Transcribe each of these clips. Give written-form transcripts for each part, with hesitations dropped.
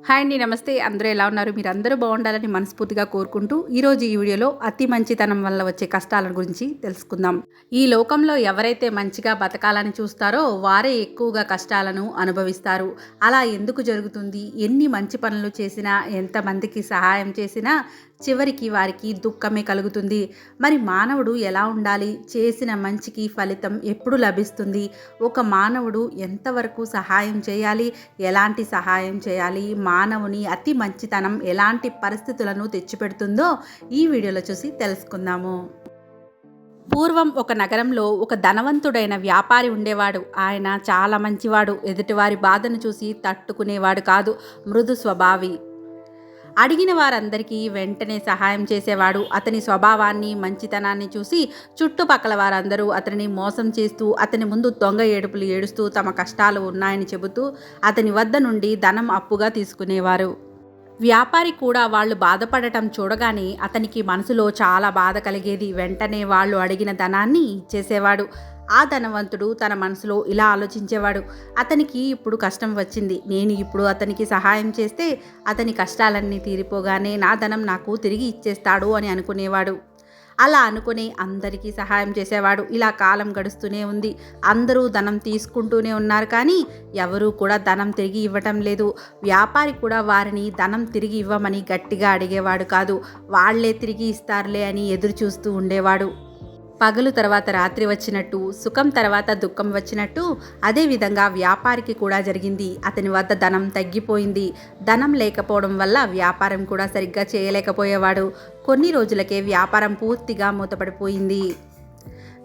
Hi అండి, నమస్తే. అందరూ ఎలా ఉన్నారు? మీరందరూ బాగుండాలని మనస్ఫూర్తిగా కోరుకుంటూ ఈరోజు ఈ వీడియోలో అతి మంచితనం వల్ల వచ్చే కష్టాల గురించి తెలుసుకుందాం. ఈ లోకంలో ఎవరైతే మంచిగా బతకాలని చూస్తారో వారే ఎక్కువగా కష్టాలను అనుభవిస్తారు. అలా ఎందుకు జరుగుతుంది? ఎన్ని మంచి పనులు చేసినా, ఎంతమందికి సహాయం చేసినా చివరికి వారికి దుఃఖమే కలుగుతుంది. మరి మానవుడు ఎలా ఉండాలి? చేసిన మంచికి ఫలితం ఎప్పుడు లభిస్తుంది? ఒక మానవుడు ఎంతవరకు సహాయం చేయాలి? ఎలాంటి సహాయం చేయాలి? మానవుని అతి మంచితనం ఎలాంటి పరిస్థితులను తెచ్చిపెడుతుందో ఈ వీడియోలో చూసి తెలుసుకుందాము. పూర్వం ఒక నగరంలో ఒక ధనవంతుడైన వ్యాపారి ఉండేవాడు. ఆయన చాలా మంచివాడు. ఎదుటివారి బాధను చూసి తట్టుకునేవాడు కాదు. మృదు స్వభావి. అడిగిన వారందరికీ వెంటనే సహాయం చేసేవాడు. అతని స్వభావాన్ని, మంచితనాన్ని చూసి చుట్టుపక్కల వారందరూ అతనిని మోసం చేస్తూ, అతని ముందు దొంగ ఏడుపులు ఏడుస్తూ తమ కష్టాలు ఉన్నాయని చెబుతూ అతని వద్ద నుండి ధనం అప్పుగా తీసుకునేవారు. వ్యాపారి కూడా వాళ్ళు బాధపడటం చూడగానే అతనికి మనసులో చాలా బాధ కలిగేది. వెంటనే వాళ్ళు అడిగిన ధనాన్ని ఇచ్చేసేవాడు. ఆ ధనవంతుడు తన మనసులో ఇలా ఆలోచించేవాడు, అతనికి ఇప్పుడు కష్టం వచ్చింది, నేను ఇప్పుడు అతనికి సహాయం చేస్తే అతని కష్టాలన్నీ తీరిపోగానే నా ధనం నాకు తిరిగి ఇచ్చేస్తాడు అని అనుకునేవాడు. అలా అనుకుని అందరికీ సహాయం చేసేవాడు. ఇలా కాలం గడుస్తూనే ఉంది. అందరూ ధనం తీసుకుంటూనే ఉన్నారు, కానీ ఎవరూ కూడా ధనం తిరిగి ఇవ్వటం లేదు. వ్యాపారి కూడా వారిని ధనం తిరిగి ఇవ్వమని గట్టిగా అడిగేవాడు కాదు. వాళ్లే తిరిగి ఇస్తారులే అని ఎదురు చూస్తూ ఉండేవాడు. పగలు తర్వాత రాత్రి వచ్చినట్టు, సుఖం తర్వాత దుఃఖం వచ్చినట్టు అదేవిధంగా వ్యాపారికి కూడా జరిగింది. అతని వద్ద ధనం తగ్గిపోయింది. ధనం లేకపోవడం వల్ల వ్యాపారం కూడా సరిగ్గా చేయలేకపోయేవాడు. కొన్ని రోజులకే వ్యాపారం పూర్తిగా మూతపడిపోయింది.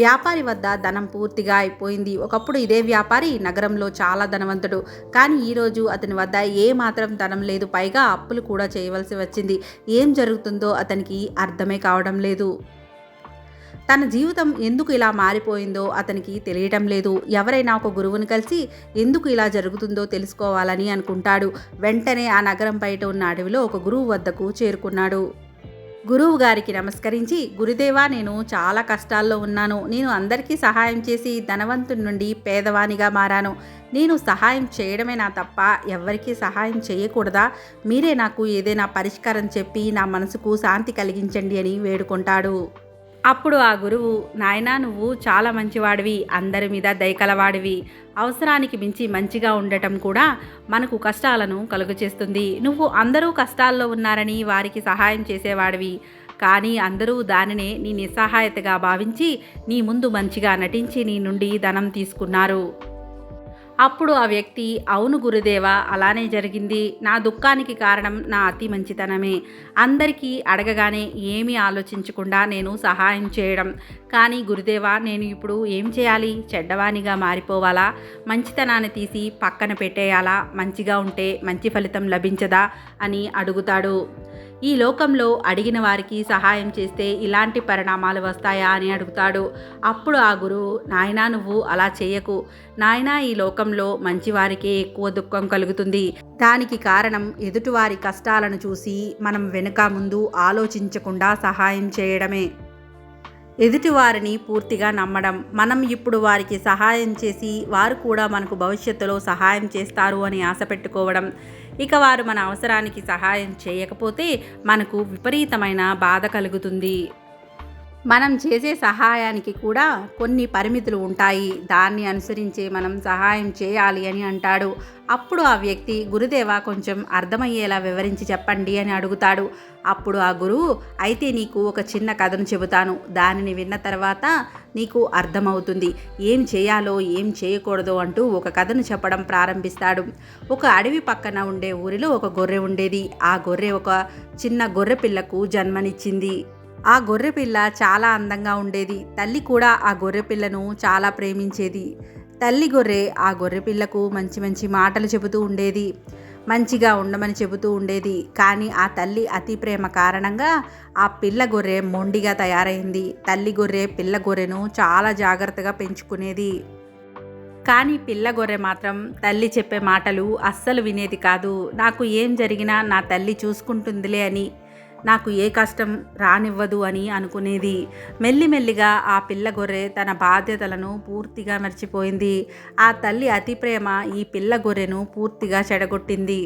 వ్యాపారి వద్ద ధనం పూర్తిగా అయిపోయింది. ఒకప్పుడు ఇదే వ్యాపారి నగరంలో చాలా ధనవంతుడు, కానీ ఈరోజు అతని వద్ద ఏ మాత్రం ధనం లేదు. పైగా అప్పులు కూడా చేయవలసి వచ్చింది. ఏం జరుగుతుందో అతనికి అర్థమే కావడం లేదు. తన జీవితం ఎందుకు ఇలా మారిపోయిందో అతనికి తెలియటం లేదు. ఎవరైనా ఒక గురువుని కలిసి ఎందుకు ఇలా జరుగుతుందో తెలుసుకోవాలని అనుకుంటాడు. వెంటనే ఆ నగరం బయట ఉన్న అడవిలో ఒక గురువు వద్దకు చేరుకున్నాడు. గురువు గారికి నమస్కరించి, గురుదేవా, నేను చాలా కష్టాల్లో ఉన్నాను. నేను అందరికీ సహాయం చేసి ధనవంతుడి నుండి పేదవానిగా మారాను. నేను సహాయం చేయడమే నా తప్ప ఎవరికీ సహాయం చేయకూడదా? మీరే నాకు ఏదైనా పరిష్కారం చెప్పి నా మనసుకు శాంతి కలిగించండి అని వేడుకుంటాడు. అప్పుడు ఆ గురువు, నాయనా, నువ్వు చాలా మంచివాడివి, అందరి మీద దయకలవాడివి. అవసరానికి మించి మంచిగా ఉండటం కూడా మనకు కష్టాలను కలుగచేస్తుంది. నువ్వు అందరూ కష్టాల్లో ఉన్నారని వారికి సహాయం చేసేవాడివి, కానీ అందరూ దానినే నీ నిస్సహాయతగా భావించి నీ ముందు మంచిగా నటించి నీ నుండి ధనం తీసుకున్నారు. అప్పుడు ఆ వ్యక్తి, అవును గురుదేవా, అలానే జరిగింది. నా దుఃఖానికి కారణం నా అతి మంచితనమే. అందరికీ అడగగానే ఏమీ ఆలోచించకుండా నేను సహాయం చేయడం. కానీ గురుదేవా, నేను ఇప్పుడు ఏం చేయాలి? చెడ్డవానిగా మారిపోవాలా? మంచితనాన్ని తీసి పక్కన పెట్టేయాలా? మంచిగా ఉంటే మంచి ఫలితం లభించదా అని అడుగుతాడు. ఈ లోకంలో అడిగిన వారికి సహాయం చేస్తే ఇలాంటి పరిణామాలు వస్తాయా అని అడుగుతాడు. అప్పుడు ఆ గురువు, నాయనా, నువ్వు అలా చేయకు నాయనా, ఈ లోకంలో మంచివారికే ఎక్కువ దుఃఖం కలుగుతుంది. దానికి కారణం ఎదుటివారి కష్టాలను చూసి మనం వెనుక ముందు ఆలోచించకుండా సహాయం చేయడమే. ఎదుటివారిని పూర్తిగా నమ్మడం. మనం ఇప్పుడు వారికి సహాయం చేసి వారు కూడా మనకు భవిష్యత్తులో సహాయం చేస్తారు అని ఆశ పెట్టుకోవడం. ఇక వారు మన అవసరానికి సహాయం చేయకపోతే మనకు విపరీతమైన బాధ కలుగుతుంది. మనం చేసే సహాయానికి కూడా కొన్ని పరిమితులు ఉంటాయి. దాన్ని అనుసరించే మనం సహాయం చేయాలి అని అంటాడు. అప్పుడు ఆ వ్యక్తి, గురుదేవా, కొంచెం అర్థమయ్యేలా వివరించి చెప్పండి అని అడుగుతాడు. అప్పుడు ఆ గురువు, అయితే నీకు ఒక చిన్న కథను చెబుతాను. దానిని విన్న తర్వాత నీకు అర్థమవుతుంది. ఏం చేయాలో ఏం చేయకూడదో అంటూ ఒక కథను చెప్పడం ప్రారంభిస్తాడు. ఒక అడవి పక్కన ఉండే ఊరిలో ఒక గొర్రె ఉండేది. ఆ గొర్రె ఒక చిన్న గొర్రె పిల్లకు జన్మనిచ్చింది. ఆ గొర్రెపిల్ల చాలా అందంగా ఉండేది. తల్లి కూడా ఆ గొర్రెపిల్లను చాలా ప్రేమించేది. తల్లి గొర్రె ఆ గొర్రెపిల్లకు మంచి మంచి మాటలు చెబుతూ ఉండేది, మంచిగా ఉండమని చెబుతూ ఉండేది. కానీ ఆ తల్లి అతి ప్రేమ కారణంగా ఆ పిల్ల గొర్రె మొండిగా తయారైంది. తల్లి గొర్రె పిల్ల గొర్రెను చాలా జాగ్రత్తగా పెంచుకునేది. కానీ పిల్ల గొర్రె మాత్రం తల్లి చెప్పే మాటలు అస్సలు వినేది కాదు. నాకు ఏం జరిగినా నా తల్లి చూసుకుంటుందిలే అని, నాకు ఏ కష్టం రానివ్వదు అని అనుకునేది. మెల్లిమెల్లిగా ఆ పిల్ల గొర్రె తన బాధ్యతలను పూర్తిగా మర్చిపోయింది. ఆ తల్లి అతి ప్రేమ ఈ పిల్ల గొర్రెను పూర్తిగా చెడగొట్టింది.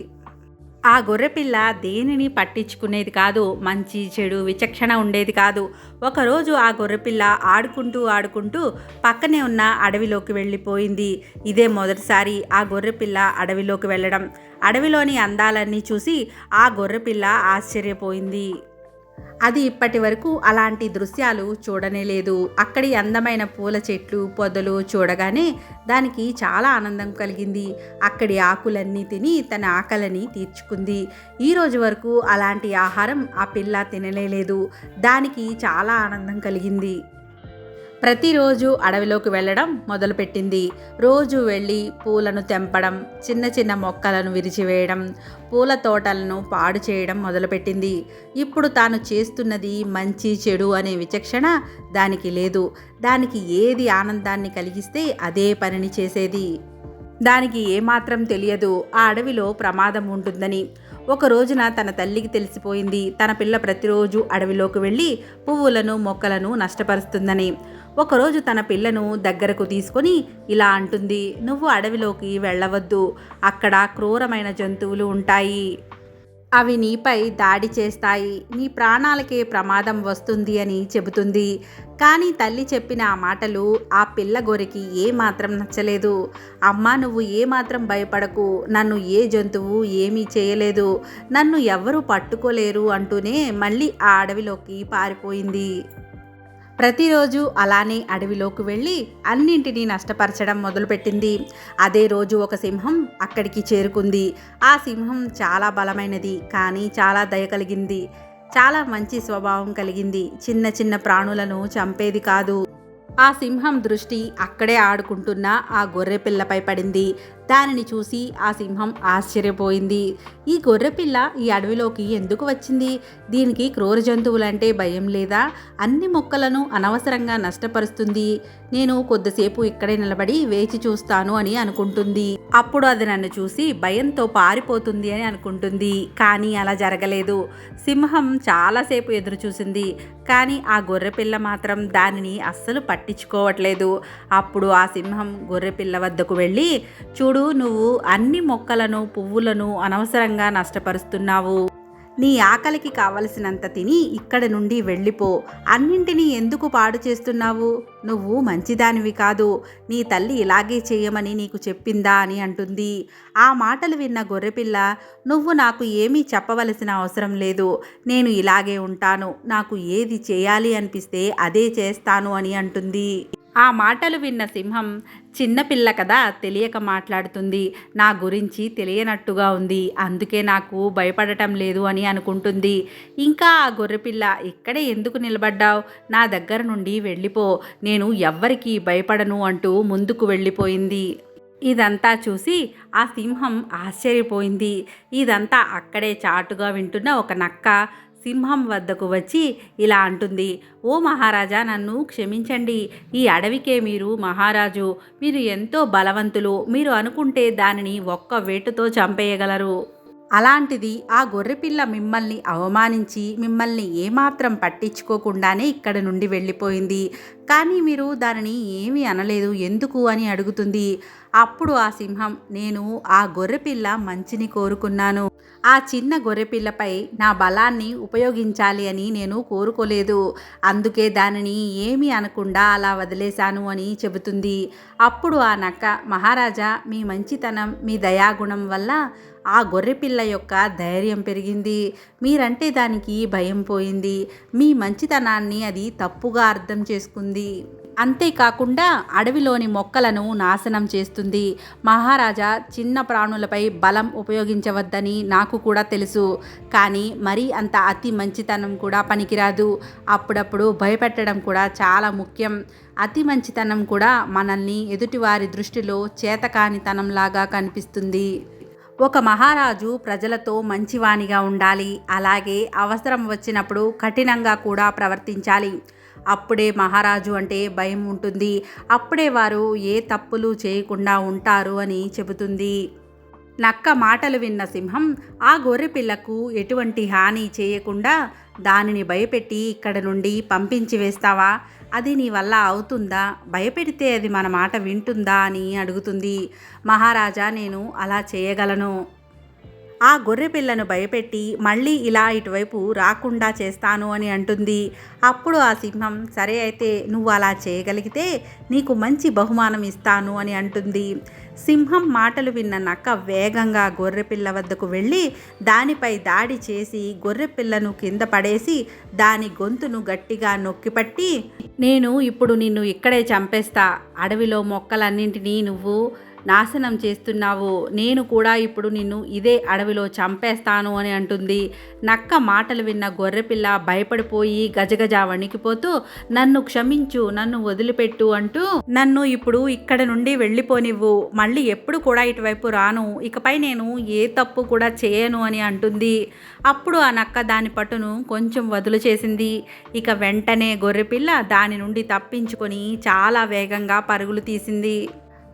ఆ గొర్రెపిల్ల దేనిని పట్టించుకునేది కాదు. మంచి చెడు విచక్షణ ఉండేది కాదు. ఒకరోజు ఆ గొర్రెపిల్ల ఆడుకుంటూ ఆడుకుంటూ పక్కనే ఉన్న అడవిలోకి వెళ్ళిపోయింది. ఇదే మొదటిసారి ఆ గొర్రెపిల్ల అడవిలోకి వెళ్ళడం. అడవిలోని అందాలన్నీ చూసి ఆ గొర్రెపిల్ల ఆశ్చర్యపోయింది. అది ఇప్పటి వరకు అలాంటి దృశ్యాలు చూడనే లేదు. అక్కడి అందమైన పూల చెట్లు పొదలు చూడగానే దానికి చాలా ఆనందం కలిగింది. అక్కడి ఆకులన్నీ తిని తన ఆకలిని తీర్చుకుంది. ఈ రోజు వరకు అలాంటి ఆహారం ఆ పిల్ల తినలేదు. దానికి చాలా ఆనందం కలిగింది. ప్రతిరోజు అడవిలోకి వెళ్ళడం మొదలుపెట్టింది. రోజు వెళ్ళి పూలను తెంపడం, చిన్న చిన్న మొక్కలను విరిచివేయడం, పూల తోటలను పాడు చేయడం మొదలుపెట్టింది. ఇప్పుడు తాను చేస్తున్నది మంచి చెడు అనే విచక్షణ దానికి లేదు. దానికి ఏది ఆనందాన్ని కలిగిస్తే అదే పనిని చేసేది. దానికి ఏమాత్రం తెలియదు ఆ అడవిలో ప్రమాదం ఉంటుందని. ఒక రోజున తన తల్లికి తెలిసిపోయింది తన పిల్ల ప్రతిరోజు అడవిలోకి వెళ్ళి పువ్వులను మొక్కలను నష్టపరుస్తుందని. ఒకరోజు తన పిల్లను దగ్గరకు తీసుకొని ఇలా అంటుంది, నువ్వు అడవిలోకి వెళ్ళవద్దు. అక్కడ క్రూరమైన జంతువులు ఉంటాయి. అవి నీపై దాడి చేస్తాయి. నీ ప్రాణాలకే ప్రమాదం వస్తుంది అని చెబుతుంది. కానీ తల్లి చెప్పిన ఆ మాటలు ఆ పిల్ల గొరికి ఏమాత్రం నచ్చలేదు. అమ్మా, నువ్వు ఏమాత్రం భయపడకు. నన్ను ఏ జంతువు ఏమీ చేయలేదు. నన్ను ఎవ్వరూ పట్టుకోలేరు అంటూనే మళ్ళీ ఆ అడవిలోకి పారిపోయింది. ప్రతిరోజు అలానే అడవిలోకి వెళ్ళి అన్నింటినీ నష్టపరచడం మొదలుపెట్టింది. అదే రోజు ఒక సింహం అక్కడికి చేరుకుంది. ఆ సింహం చాలా బలమైనది, కానీ చాలా దయ కలిగింది. చాలా మంచి స్వభావం కలిగింది. చిన్న చిన్న ప్రాణులను చంపేది కాదు. ఆ సింహం దృష్టి అక్కడే ఆడుకుంటున్న ఆ గొర్రె పిల్లపై పడింది. దానిని చూసి ఆ సింహం ఆశ్చర్యపోయింది. ఈ గొర్రెపిల్ల ఈ అడవిలోకి ఎందుకు వచ్చింది? దీనికి క్రూర జంతువులంటే భయం లేదా? అన్ని మొక్కలను అనవసరంగా నష్టపరుస్తుంది. నేను కొద్దిసేపు ఇక్కడే నిలబడి వేచి చూస్తాను అని అనుకుంటుంది. అప్పుడు అది నన్ను చూసి భయంతో పారిపోతుంది అని అనుకుంటుంది. కానీ అలా జరగలేదు. సింహం చాలాసేపు ఎదురు చూసింది. కానీ ఆ గొర్రెపిల్ల మాత్రం దానిని అస్సలు పట్టించుకోవట్లేదు. అప్పుడు ఆ సింహం గొర్రెపిల్ల వద్దకు వెళ్ళి, చూడు, నువ్వు అన్ని మొక్కలను పువ్వులను అనవసరంగా నష్టపరుస్తున్నావు. నీ ఆకలికి కావలసినంత తిని ఇక్కడి నుండి వెళ్ళిపో. అన్నింటినీ ఎందుకు పాడు చేస్తున్నావు? నువ్వు మంచిదానివి కాదు. నీ తల్లి ఇలాగే చేయమని నీకు చెప్పిందా అని అంటుంది. ఆ మాటలు విన్న గొర్రెపిల్ల, నువ్వు నాకు ఏమీ చెప్పవలసిన అవసరం లేదు. నేను ఇలాగే ఉంటాను. నాకు ఏది చేయాలి అనిపిస్తే అదే చేస్తాను అని అంటుంది. ఆ మాటలు విన్న సింహం, చిన్నపిల్ల కదా, తెలియక మాట్లాడుతుంది. నా గురించి తెలియనట్టుగా ఉంది. అందుకే నాకు భయపడటం లేదు అని అనుకుంటుంది. ఇంకా ఆ గొర్రెపిల్ల, ఇక్కడే ఎందుకు నిలబడ్డావు? నా దగ్గర నుండి వెళ్ళిపో. నేను ఎవ్వరికీ భయపడను అంటూ ముందుకు వెళ్ళిపోయింది. ఇదంతా చూసి ఆ సింహం ఆశ్చర్యపోయింది. ఇదంతా అక్కడే చాటుగా వింటున్న ఒక నక్క సింహం వద్దకు వచ్చి ఇలా అంటుంది, ఓ మహారాజా, నన్ను క్షమించండి. ఈ అడవికే మీరు మహారాజు. మీరు ఎంతో బలవంతులు. మీరు అనుకుంటే దానిని ఒక్క వేటుతో చంపేయగలరు. అలాంటిది ఆ గొర్రెపిల్ల మిమ్మల్ని అవమానించి మిమ్మల్ని ఏమాత్రం పట్టించుకోకుండానే ఇక్కడ నుండి వెళ్ళిపోయింది. కానీ మీరు దానిని ఏమీ అనలేదు ఎందుకు అని అడుగుతుంది. అప్పుడు ఆ సింహం, నేను ఆ గొర్రెపిల్ల మంచిని కోరుకున్నాను. ఆ చిన్న గొర్రెపిల్లపై నా బలాన్ని ఉపయోగించాలి అని నేను కోరుకోలేదు. అందుకే దానిని ఏమీ అనకుండా అలా వదిలేశాను అని చెబుతుంది. అప్పుడు ఆ నక్క, మహారాజా, మీ మంచితనం, మీ దయాగుణం వల్ల ఆ గొర్రెపిల్ల యొక్క ధైర్యం పెరిగింది. మీరంటే దానికి భయం పోయింది. మీ మంచితనాన్ని అది తప్పుగా అర్థం చేసుకుంది. అంతేకాకుండా అడవిలోని మొక్కలను నాశనం చేస్తుంది. మహారాజా, చిన్న ప్రాణులపై బలం ఉపయోగించవద్దని నాకు కూడా తెలుసు. కానీ మరీ అంత అతి మంచితనం కూడా పనికిరాదు. అప్పుడప్పుడు భయపెట్టడం కూడా చాలా ముఖ్యం. అతి మంచితనం కూడా మనల్ని ఎదుటివారి దృష్టిలో చేతకానితనంలాగా కనిపిస్తుంది. ఒక మహారాజు ప్రజలతో మంచివానిగా ఉండాలి. అలాగే అవసరం వచ్చినప్పుడు కఠినంగా కూడా ప్రవర్తించాలి. అప్పుడే మహారాజు అంటే భయం ఉంటుంది. అప్పుడే వారు ఏ తప్పులు చేయకుండా ఉంటారు అని చెబుతుంది. నక్క మాటలు విన్న సింహం ఆ గొర్రెపిల్లకు ఎటువంటి హాని చేయకుండా దానిని భయపెట్టి ఇక్కడ నుండి పంపించి వేస్తావా? అది నీ వల్ల అవుతుందా? భయపెడితే అది మన మాట వింటుందా అని అడుగుతుంది. మహారాజా, నేను అలా చేయగలను. ఆ గొర్రె పిల్లను భయపెట్టి మళ్ళీ ఇలా ఇటువైపు రాకుండా చేస్తాను అని అంటుంది. అప్పుడు ఆ సింహం, సరే అయితే నువ్వు అలా చేయగలిగితే నీకు మంచి బహుమానం ఇస్తాను అని అంటుంది. సింహం మాటలు విన్న నక్క వేగంగా గొర్రెపిల్ల వద్దకు వెళ్ళి దానిపై దాడి చేసి గొర్రెపిల్లను కింద పడేసి దాని గొంతును గట్టిగా నొక్కిపట్టి, నేను ఇప్పుడు నిన్ను ఇక్కడే చంపేస్తా, అడవిలో మొక్కలన్నింటినీ నువ్వు నాశనం చేస్తున్నావు, నేను కూడా ఇప్పుడు నిన్ను ఇదే అడవిలో చంపేస్తాను అని అంటుంది. నక్క మాటలు విన్న గొర్రెపిల్ల భయపడిపోయి గజగజ వణికిపోతూ, నన్ను క్షమించు, నన్ను వదిలిపెట్టు అంటూ, నన్ను ఇప్పుడు ఇక్కడ నుండి వెళ్ళిపోనివ్వు, మళ్ళీ ఎప్పుడు కూడా ఇటువైపు రాను, ఇకపై నేను ఏ తప్పు కూడా చేయను అని అంటుంది. అప్పుడు ఆ నక్క దాని పట్టును కొంచెం వదులు చేసింది. ఇక వెంటనే గొర్రెపిల్ల దాని నుండి తప్పించుకొని చాలా వేగంగా పరుగులు తీసింది.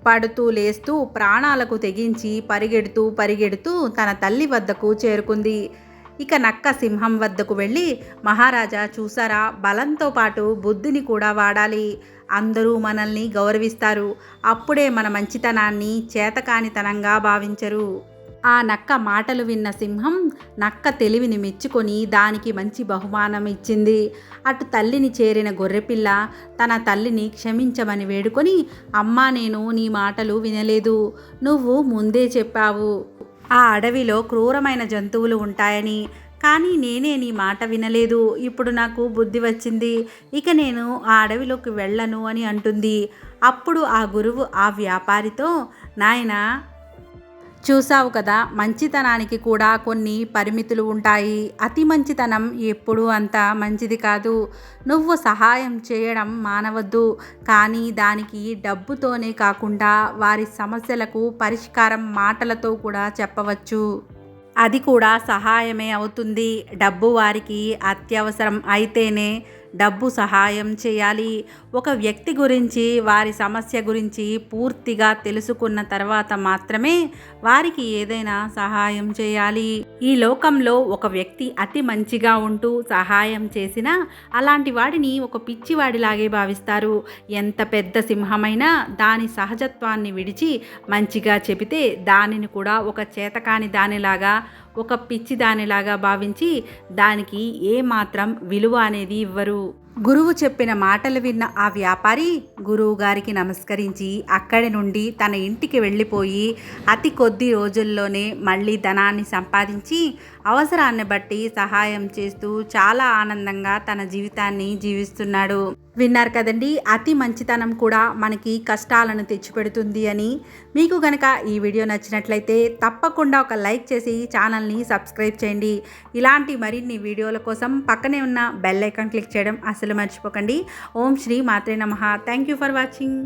పడుతూ లేస్తూ ప్రాణాలకు తెగించి పరిగెడుతూ తన తల్లి వద్దకు చేరుకుంది. ఇక నక్క సింహం వద్దకు వెళ్ళి, మహారాజా చూసారా, బలంతో పాటు బుద్ధిని కూడా వాడాలి, అందరూ మనల్ని గౌరవిస్తారు, అప్పుడే మన మంచితనాన్ని చేతకానితనంగా భావించరు. ఆ నక్క మాటలు విన్న సింహం నక్క తెలివిని మెచ్చుకొని దానికి మంచి బహుమానం ఇచ్చింది. అటు తల్లిని చేరిన గొర్రెపిల్ల తన తల్లిని క్షమించమని వేడుకొని, అమ్మా నేను నీ మాటలు వినలేదు, నువ్వు ముందే చెప్పావు ఆ అడవిలో క్రూరమైన జంతువులు ఉంటాయని, కానీ నేనే నీ మాట వినలేదు, ఇప్పుడు నాకు బుద్ధి వచ్చింది, ఇక నేను ఆ అడవిలోకి వెళ్ళను అని అంటుంది. అప్పుడు ఆ గురువు ఆ వ్యాపారితో, నాయనా చూసావు కదా, మంచితనానికి కూడా కొన్ని పరిమితులు ఉంటాయి, అతి మంచితనం ఎప్పుడూ అంత మంచిది కాదు, నువ్వు సహాయం చేయడం మానవద్దు, కానీ దానికి డబ్బుతోనే కాకుండా వారి సమస్యలకు పరిష్కారం మాటలతో కూడా చెప్పవచ్చు, అది కూడా సహాయమే అవుతుంది, డబ్బు వారికి అత్యవసరం అయితేనే డబ్బు సహాయం చేయాలి, ఒక వ్యక్తి గురించి వారి సమస్య గురించి పూర్తిగా తెలుసుకున్న తర్వాత మాత్రమే వారికి ఏదైనా సహాయం చేయాలి. ఈ లోకంలో ఒక వ్యక్తి అతి మంచిగా ఉంటూ సహాయం చేసినా అలాంటి వాడిని ఒక పిచ్చివాడిలాగే భావిస్తారు. ఎంత పెద్ద సింహమైనా దాని సహజత్వాన్ని విడిచి మంచిగా చెబితే దానిని కూడా ఒక చేతకాని దానిలాగా, ఒక పిచ్చి దానిలాగా భావించి దానికి ఏమాత్రం విలువ అనేది ఇవ్వరు. గురువు చెప్పిన మాటలు విన్న ఆ వ్యాపారి గురువు గారికి నమస్కరించి అక్కడి నుండి తన ఇంటికి వెళ్ళిపోయి అతి కొద్ది రోజుల్లోనే మళ్ళీ ధనాన్ని సంపాదించి అవసరాన్ని బట్టి సహాయం చేస్తూ చాలా ఆనందంగా తన జీవితాన్ని జీవిస్తున్నాడు. విన్నారు కదండి, అతి మంచితనం కూడా మనకి కష్టాలను తెచ్చిపెడుతుంది అని. మీకు గనక ఈ వీడియో నచ్చినట్లయితే తప్పకుండా ఒక లైక్ చేసి ఛానల్ని సబ్స్క్రైబ్ చేయండి. ఇలాంటి మరిన్ని వీడియోల కోసం పక్కనే ఉన్న బెల్ ఐకాన్ క్లిక్ చేయడం అసలు మర్చిపోకండి. ఓం శ్రీ మాత్రే నమః. Thank you for watching.